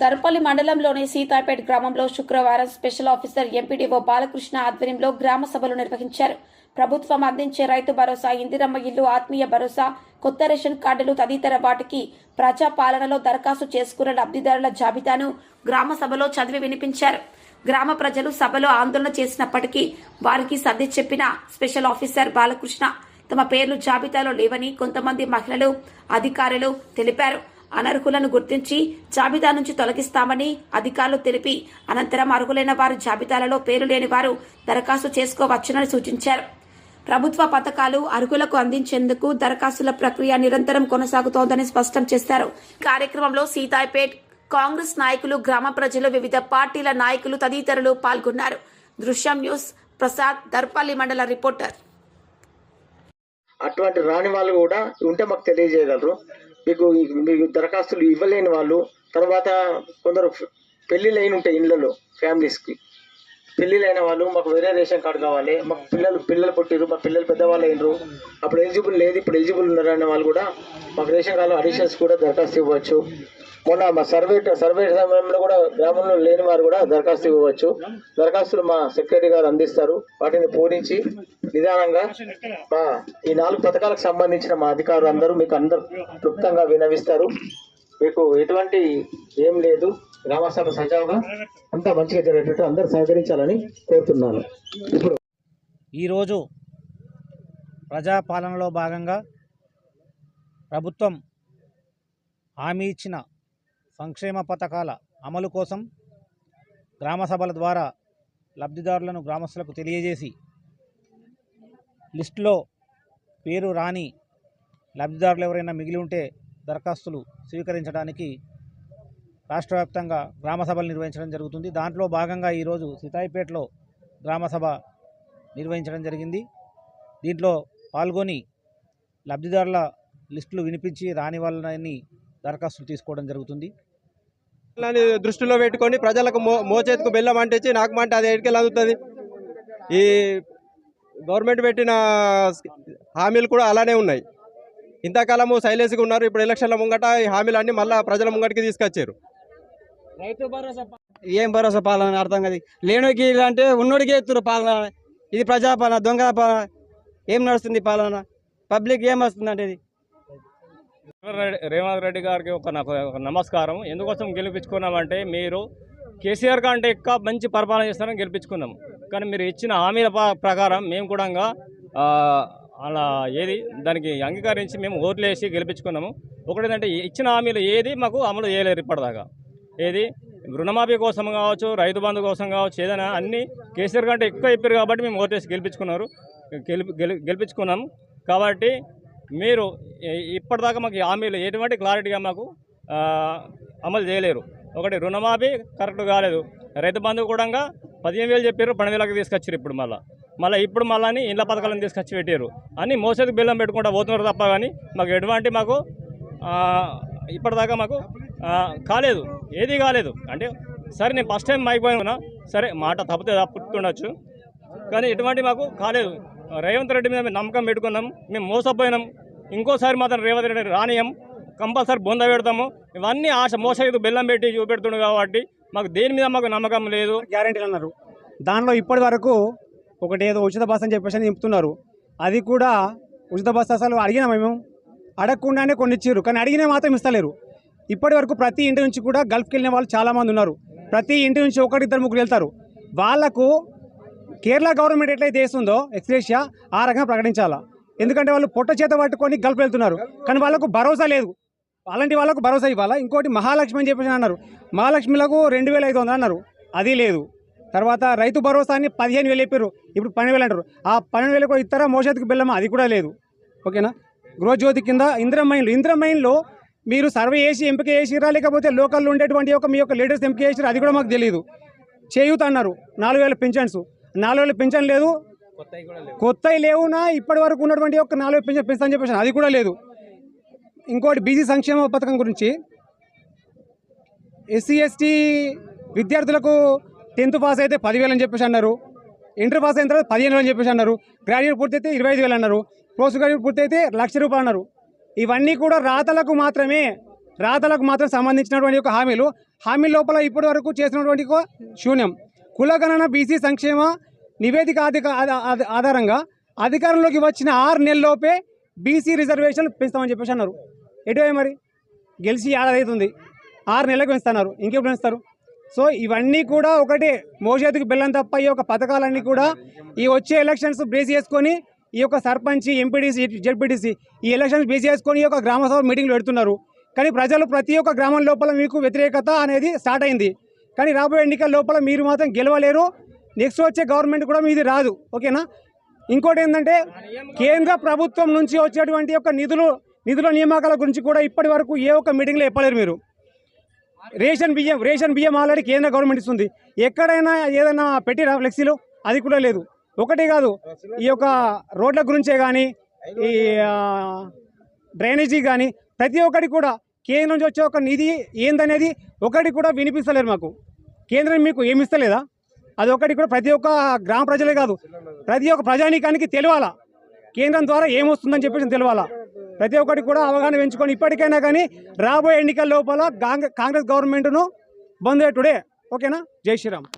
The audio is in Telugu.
దర్పల్లి మండలంలోని సీతాపేట్ గ్రామంలో శుక్రవారం స్పెషల్ ఆఫీసర్ ఎంపీడీఓ బాలకృష్ణ ఆధ్వర్యంలో గ్రామ సభలు నిర్వహించారు. ప్రభుత్వం అందించే రైతు భరోసా, ఇందిరమ్మ ఇల్లు, ఆత్మీయ భరోసా, కొత్త రేషన్ కార్డులు తదితర వాటికి ప్రజా పాలనలో దరఖాస్తు చేసుకున్న లబ్ధిదారుల జాబితాను గ్రామ సభలో చదివి వినిపించారు. గ్రామ ప్రజలు సభలో ఆందోళన చేసినప్పటికీ వారికి సర్ది చెప్పిన స్పెషల్ ఆఫీసర్ బాలకృష్ణ తమ పేర్లు జాబితాలో లేవని కొంతమంది మహిళలు, అధికారులు తెలిపారు. అనర్హులను గుర్తించి జాబితా నుంచి తొలగిస్తామని అధికారులు తెలిపి అనంతరం అర్హులైన వారి జాబితాలలో పేరు లేని వారు దరఖాస్తు చేసుకోవచ్చునని సూచించారు. ప్రభుత్వ పథకాలు అర్హులకు అందించేందుకు దరఖాస్తుల ప్రక్రియ నిరంతరం కొనసాగుతోందని స్పష్టం చేశారు. కార్యక్రమంలో సీతాపేట్ కాంగ్రెస్ నాయకులు, గ్రామ ప్రజలు, వివిధ పార్టీల నాయకులు తదితరులు పాల్గొన్నారు. దృశ్యం న్యూస్ ప్రసాద్, దర్పల్లి మండల రిపోర్టర్. అటువంటి రాని వాళ్ళు కూడా ఉంటే మాకు తెలియజేయగలరు. మీకు దరఖాస్తులు ఇవ్వలేని వాళ్ళు, తర్వాత కొందరు పెళ్లిళ్ళు ఉంటాయి ఇళ్లలో, ఫ్యామిలీస్కి పెళ్లిళ్ళైన వాళ్ళు మాకు వేరే రేషన్ కార్డు కావాలి, మాకు పిల్లలు పుట్టిరు, మా పిల్లలు పెద్దవాళ్ళు అయినరు, అప్పుడు ఎలిజిబుల్ లేదు, ఇప్పుడు ఎలిజిబుల్ ఉన్నారనే వాళ్ళు కూడా మాకు రేషన్ కార్డు అడిషన్స్ కూడా దరఖాస్తు ఇవ్వచ్చు. మొన్న మా సర్వే సమయంలో కూడా గ్రామంలో లేని వారు కూడా దరఖాస్తు ఇవ్వవచ్చు. దరఖాస్తులు మా సెక్రటరీ గారు అందిస్తారు. వాటిని పూరించి నిదానంగా మా ఈ 4 పథకాలకు సంబంధించిన మా అధికారులు అందరూ మీకు అందరూ క్లుప్తంగా వినవిస్తారు. మీకు ఎటువంటి ఏం లేదు, గ్రామసభ సజావుగా అంతా మంచిగా జరిగేటట్టు అందరూ సహకరించాలని కోరుతున్నాను. ఇప్పుడు ఈరోజు ప్రజాపాలనలో భాగంగా ప్రభుత్వం హామీ ఇచ్చిన సంక్షేమ పథకాల అమలు కోసం గ్రామ సభల ద్వారా లబ్ధిదారులను గ్రామస్తులకు తెలియజేసి లిస్టులో పేరు రాని లబ్ధిదారులు ఎవరైనా మిగిలి ఉంటే దరఖాస్తులు స్వీకరించడానికి రాష్ట్ర వ్యాప్తంగా గ్రామ సభలు నిర్వహించడం జరుగుతుంది. దాంట్లో భాగంగా ఈరోజు సీతాయిపేటలో గ్రామ సభ నిర్వహించడం జరిగింది. దీంట్లో పాల్గొని లబ్ధిదారుల లిస్టులు వినిపించి రాని వాళ్ళని దరఖాస్తులు తీసుకోవడం జరుగుతుంది. దృష్టిలో పెట్టుకొని ప్రజలకు మోచేతికి బెల్లం అంటించి నాకు మంటే అది ఎడికెళ్ళి అందుతుంది. ఈ గవర్నమెంట్ పెట్టిన హామీలు కూడా అలానే ఉన్నాయి. ఇంతకాలము సైలెన్స్గా ఉన్నారు. ఇప్పుడు ఎలక్షన్ల ముంగట ఈ హామీలు అన్నీ మళ్ళీ ప్రజల ముంగటికి తీసుకొచ్చారు. రైతు భరోసా ఏం భరోసా పాలన అర్థం కాదు. లేనోడికి అంటే ఉన్నోడికి ఎత్తురు పాలన. ఇది ప్రజాపాలన, దొంగ పాలన. ఏం నడుస్తుంది పాలన? పబ్లిక్ ఏం వస్తుంది అంటే ఇది. రేవంత్ రెడ్డి గారికి ఒక నమస్కారం. ఎందుకోసం గెలిపించుకున్నామంటే మీరు కేసీఆర్ కంటే ఎక్కువ మంచి పరిపాలన చేస్తారని గెలిపించుకున్నాం. కానీ మీరు ఇచ్చిన హామీల ప్రకారం మేము కూడా అలా దానికి అంగీకరించి మేము ఓట్లు వేసి గెలిపించుకున్నాము. ఒకటేంటంటే ఇచ్చిన హామీలు ఏది మాకు అమలు చేయలేరు ఇప్పటిదాకా. రుణమాఫీ కోసం కావచ్చు, రైతు బంధు కోసం కావచ్చు, ఏదైనా అన్నీ కేసీఆర్ కంటే ఎక్కువ చెప్పారు కాబట్టి మేము ఓటు వేసి గెలిపించుకున్నాము. కాబట్టి మీరు ఇప్పటిదాకా మాకు హామీలు ఎటువంటి క్లారిటీగా మాకు అమలు చేయలేరు. ఒకటి రుణమాఫీ కరెక్ట్ కాలేదు, రైతు బంధు కూడా 15,000 చెప్పారు, 12,000కి తీసుకొచ్చారు. ఇప్పుడు మళ్ళీ ఇండ్ల పథకాలను తీసుకొచ్చి పెట్టారు. అన్నీ మోసేది బెల్లం పెట్టుకుంటూ పోతున్నారు తప్ప కానీ మాకు ఎటువంటి ఇప్పటిదాకా మాకు కాలేదు, ఏది కాలేదు. అంటే సరే నేను ఫస్ట్ టైం అయిపోయినా సరే మాట తప్పితే తప్పుతుండొచ్చు, కానీ ఎటువంటి మాకు కాలేదు. రేవంత్ రెడ్డి మీద మేము నమ్మకం పెట్టుకున్నాం, మేము మోసపోయినాం. ఇంకోసారి మాత్రం రేవంత్ రెడ్డి రానియం, కంపల్సరీ బొంద పెడతాము. ఇవన్నీ ఆశ మోసకి బెల్లం పెట్టి చూపెడుతుండు కాబట్టి మాకు దేని మీద మాకు నమ్మకం లేదు. గ్యారెంటీలు అన్నారు, దానిలో ఇప్పటి వరకు ఒకటి ఏదో ఉచిత బస్సు అని చెప్పేసి చెప్తున్నారు. అది కూడా ఉచిత బస్సు అసలు అడిగినా మేము అడగకుండానే కొన్ని ఇచ్చారు, కానీ అడిగినా మాత్రం ఇస్తలేరు. ఇప్పటి వరకు ప్రతి ఇంటి నుంచి కూడా గల్ఫ్కి వెళ్ళిన వాళ్ళు చాలామంది ఉన్నారు. ప్రతి ఇంటి నుంచి 1-2-3 వెళ్తారు. వాళ్లకు కేరళ గవర్నమెంట్ ఎట్లయితే చేస్తుందో ఎక్స్గ్రేషియా ఆ రకంగా ప్రకటించాలా. ఎందుకంటే వాళ్ళు పొట్ట చేత పట్టుకొని గల్ఫ్ వెళ్తున్నారు, కానీ వాళ్ళకు భరోసా లేదు. అలాంటి వాళ్ళకు భరోసా ఇవ్వాలా. ఇంకోటి మహాలక్ష్మి అని చెప్పేసి అన్నారు, మహాలక్ష్మిలకు 2,500 అన్నారు, అది లేదు. తర్వాత రైతు భరోసా అని 15,000 చెప్పారు, ఇప్పుడు 12,000 అంటారు. ఆ 12,000 కూడా ఇస్తారా, మోసేతికి బెల్లమా, అది కూడా లేదు. ఓకేనా. గృహజ్యోతి కింద ఇంద్రమైన్లో మీరు సర్వే చేసి ఎంపిక చేసిరా, లేకపోతే లోకల్లో ఉండేటువంటి మీ యొక్క లీడర్స్ ఎంపిక చేసిరా, అది కూడా మాకు తెలియదు. చేయూత అన్నారు, 4,000 పింఛన్స్, 4,000 పింఛన్ లేదు, కొత్తవి లేవునా. ఇప్పటి వరకు ఉన్నటువంటి 4,000 పింఛన్ పెంచని చెప్పేసి అది కూడా లేదు. ఇంకోటి బీసీ సంక్షేమ పథకం గురించి, ఎస్సీ ఎస్టీ విద్యార్థులకు 10th పాస్ అయితే 10,000 అని చెప్పేసి అన్నారు, ఇంటర్ పాస్ అయిన తర్వాత 15,000 అని చెప్పేసి అన్నారు, గ్రాడ్యుయేట్ పూర్తి అయితే 25,000 అన్నారు, పోస్ట్ గ్రాడ్యుయేట్ పూర్తి అయితే 1,00,000 రూపాయలు అన్నారు. ఇవన్నీ కూడా రాతలకు మాత్రమే, రాతలకు మాత్రం సంబంధించినటువంటి ఒక హామీ లోపల ఇప్పటి వరకు చేసినటువంటి ఒక శూన్యం. కులగణన బీసీ సంక్షేమ నివేదిక ఆధారంగా అధికారంలోకి వచ్చిన 6 నెలల్లోపే బీసీ రిజర్వేషన్లు పెంచుతామని చెప్పేసి అన్నారు. ఎటువే మరి గెలిచి ఏడాది అవుతుంది, 6 నెలలకు పెంచుతున్నారు, ఇంకెప్పుడు పెంచుతారు? సో ఇవన్నీ కూడా ఒకటే మోచేతికి బెల్లం తప్ప ఈ యొక్క పథకాలన్నీ కూడా ఈ వచ్చే ఎలక్షన్స్ బేస్ చేసుకొని ఈ యొక్క సర్పంచ్, ఎంపీటీసీ, జెడ్పీటీసీ ఈ ఎలక్షన్స్ బేస్ చేసుకొని ఈ యొక్క గ్రామ సభ మీటింగ్లు పెడుతున్నారు. కానీ ప్రజలు ప్రతి ఒక్క గ్రామం లోపల మీకు వ్యతిరేకత అనేది స్టార్ట్ అయింది. కానీ రాబోయే ఎన్నికల లోపల మీరు మాత్రం గెలవలేరు. నెక్స్ట్ వచ్చే గవర్నమెంట్ కూడా మీది రాదు. ఓకేనా? ఇంకోటి ఏంటంటే కేంద్ర ప్రభుత్వం నుంచి వచ్చేటువంటి యొక్క నిధుల నియామకాల గురించి కూడా ఇప్పటి వరకు ఏ ఒక్క మీటింగ్లో చెప్పలేరు మీరు. రేషన్ బియ్యం ఆల్రెడీ కేంద్ర గవర్నమెంట్ ఇస్తుంది. ఎక్కడైనా ఏదైనా పెట్టిరా ఫ్లెక్సీలు? అది కూడా లేదు. ఒకటే కాదు, ఈ యొక్క రోడ్ల గురించే కానీ ఈ డ్రైనేజీ కానీ ప్రతి ఒక్కటి కూడా కేంద్రం నుంచి వచ్చే ఒక నిధి ఏందనేది ఒకటి కూడా వినిపిస్తలేరు మాకు. కేంద్రం మీకు ఏమి ఇస్తలేదా? అది ఒకటి కూడా ప్రతి ఒక్క గ్రామ ప్రజలే కాదు, ప్రతి ఒక్క ప్రజానీకానికి తెలియాలా కేంద్రం ద్వారా ఏమొస్తుందని చెప్పేసి తెలియాలా. ప్రతి ఒక్కటి కూడా అవగాహన పెంచుకొని ఇప్పటికైనా కానీ రాబోయే ఎన్నికల లోపల కాంగ్రెస్ గవర్నమెంట్ను బంద్ పెట్టుడే. ఓకేనా? జై శ్రీరామ్.